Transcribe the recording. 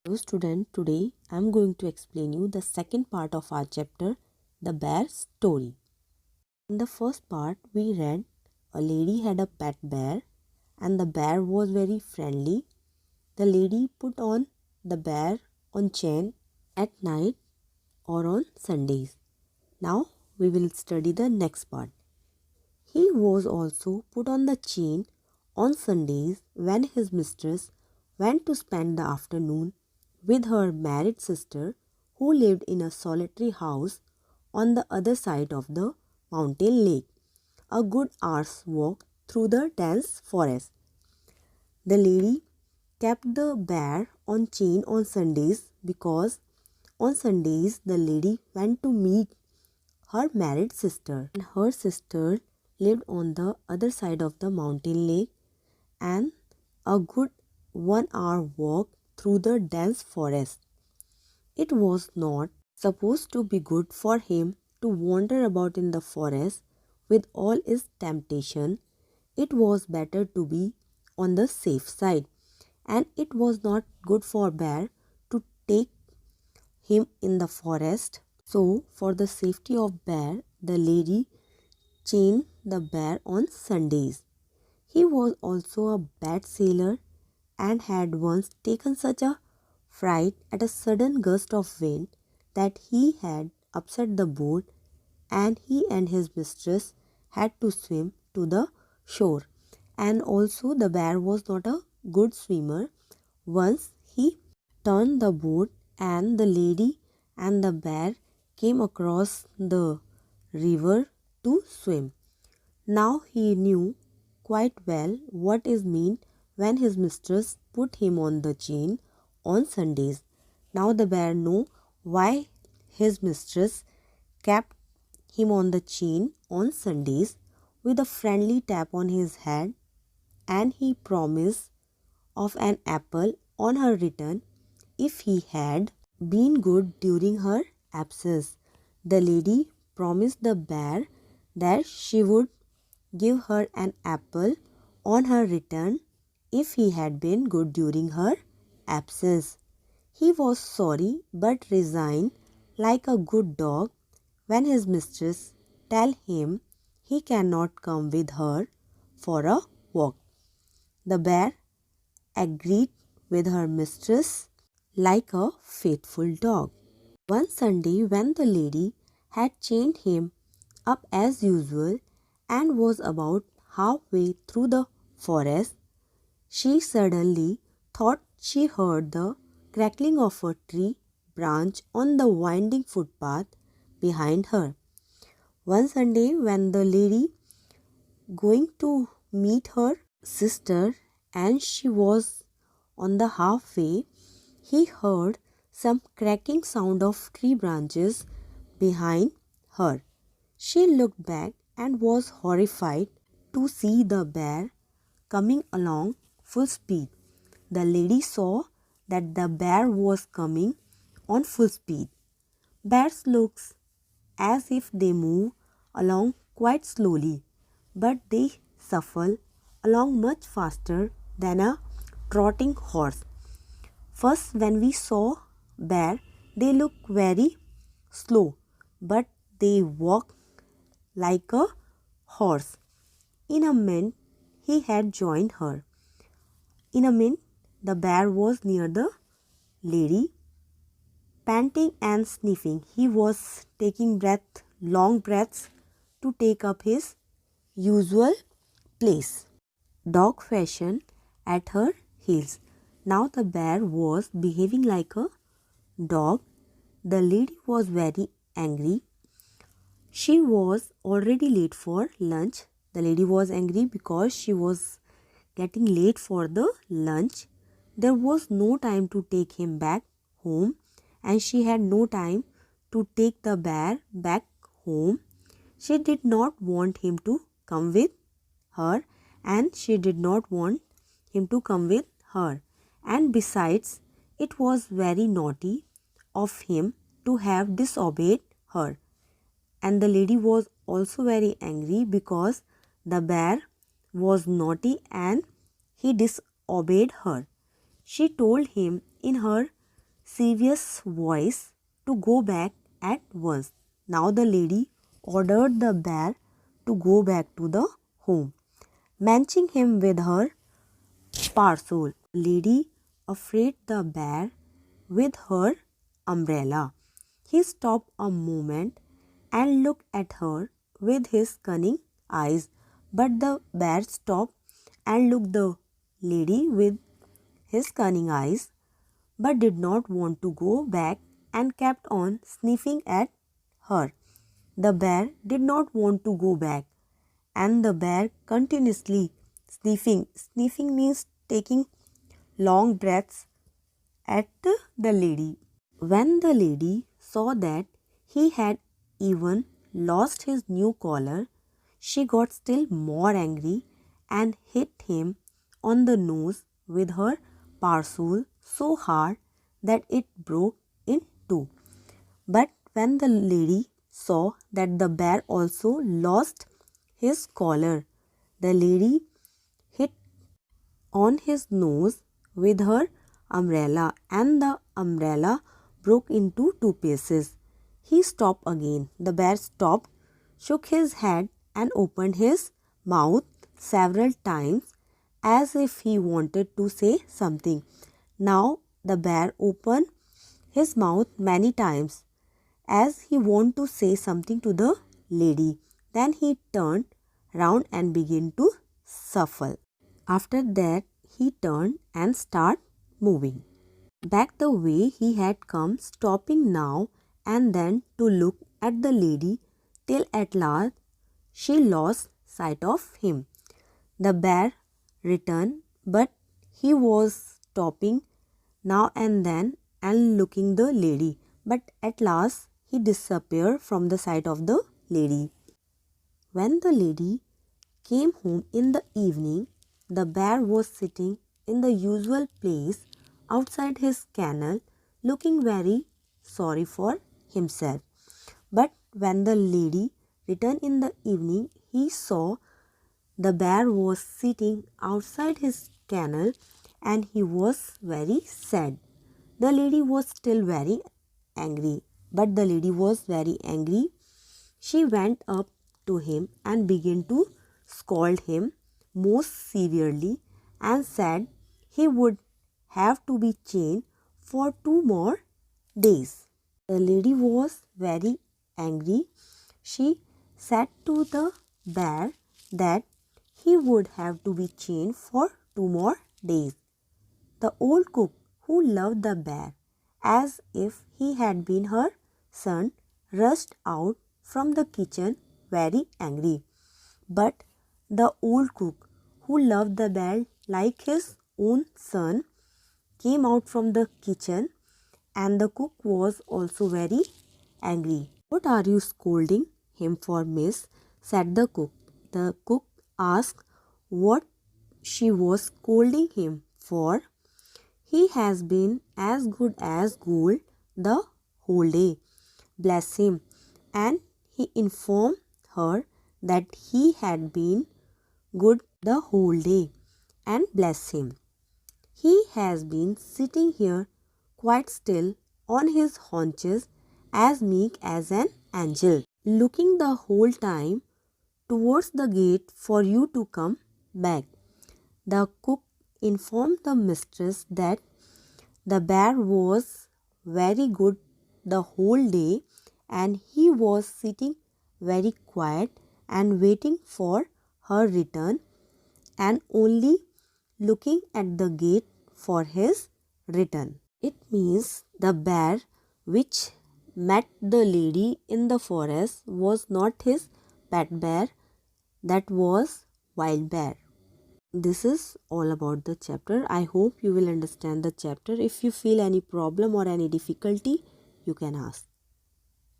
Hello student, today I am going to explain you the second part of our chapter, the bear story. In the first part we read a lady had a pet bear and the bear was very friendly. The lady put on the bear on chain at night or on Sundays. Now we will study the next part. He was also put on the chain on Sundays when his mistress went to spend the afternoon with her married sister who lived in a solitary house on the other side of the mountain lake, a good hour's walk through the dense forest. The lady kept the bear on chain on Sundays because on Sundays the lady went to meet her married sister, and her sister lived on the other side of the mountain lake and a good 1 hour walk through the dense forest. It was not supposed to be good for him to wander about in the forest with all its temptation. It was better to be on the safe side, and it was not good for bear to take him in the forest. So, for the safety of bear, the lady chained the bear on Sundays. He was also a bad sailor and had once taken such a fright at a sudden gust of wind that he had upset the boat, and he and his mistress had to swim to the shore. And also the bear was not a good swimmer. Once he turned the boat and the lady and the bear came across the river to swim. Now he knew quite well what is meant when his mistress put him on the chain on Sundays. Now the bear knew why his mistress kept him on the chain on Sundays with a friendly tap on his head, and he promised of an apple on her return if he had been good during her absence. The lady promised the bear that she would give her an apple on her return if he had been good during her absence. He was sorry but resigned like a good dog when his mistress tell him he cannot come with her for a walk. The bear agreed with her mistress like a faithful dog. One Sunday when the lady had chained him up as usual and was about halfway through the forest, she suddenly thought she heard the crackling of a tree branch on the winding footpath behind her. One Sunday when the lady going to meet her sister and she was on the halfway, he heard some cracking sound of tree branches behind her. She looked back and was horrified to see the bear coming along full speed. The lady saw that the bear was coming on full speed. Bears look as if they move along quite slowly, but they shuffle along much faster than a trotting horse. First, when we saw bear, they look very slow, but they walk like a horse. In a minute, he had joined her. In a minute, the bear was near the lady, panting and sniffing. He was taking long breaths to take up his usual place, dog fashion, at her heels. Now the bear was behaving like a dog. The lady was very angry. She was already late for lunch. The lady was angry because she was getting late for the lunch. There was no time to take him back home, and she had no time to take the bear back home. She did not want him to come with her, and she did not want him to come with her. And besides, it was very naughty of him to have disobeyed her. And the lady was also very angry because the bear was naughty and he disobeyed her. She told him in her serious voice to go back at once. Now the lady ordered the bear to go back to the home, matching him with her parcel. Lady afraid the bear with her umbrella. He stopped a moment and looked at her with his cunning eyes, but the bear stopped and looked the lady with his cunning eyes, but did not want to go back and kept on sniffing at her. The bear did not want to go back, and the bear continuously sniffing. Sniffing means taking long breaths at the lady. When the lady saw that he had even lost his new collar, she got still more angry and hit him on the nose with her parasol so hard that it broke in two. But when the lady saw that the bear also lost his collar, the lady hit on his nose with her umbrella, and the umbrella broke into two pieces. He stopped again. The bear stopped, shook his head, and opened his mouth several times as if he wanted to say something. Now the bear opened his mouth many times as he wanted to say something to the lady. Then he turned round and began to shuffle. After that, he turned and started moving back the way he had come, stopping now and then to look at the lady till at last she lost sight of him. The bear returned, but he was stopping now and then and looking the lady, but at last he disappeared from the sight of the lady. When the lady came home in the evening, the bear was sitting in the usual place outside his kennel, looking very sorry for himself. But when the lady returned in the evening, he saw the bear was sitting outside his kennel and he was very sad. The lady was still very angry, but the lady was very angry. She went up to him and began to scold him most severely and said he would have to be chained for 2 more days. The lady was very angry. She said to the bear that he would have to be chained for 2 more days. The old cook, who loved the bear as if he had been her son, rushed out from the kitchen very angry. But the old cook, who loved the bear like his own son, came out from the kitchen, and the cook was also very angry. "What are you scolding him for, miss?" said the cook. The cook asked what she was scolding him for. "He has been as good as gold the whole day, bless him," and he informed her that he had been good the whole day, and bless him, he has been sitting here quite still on his haunches, as meek as an angel, looking the whole time towards the gate for you to come back. The cook informed the mistress that the bear was very good the whole day and he was sitting very quiet and waiting for her return and only looking at the gate for his return. It means the bear which met the lady in the forest was not his pet bear, that was wild bear. This is all about the chapter. I hope you will understand the chapter. If you feel any problem or any difficulty, you can ask.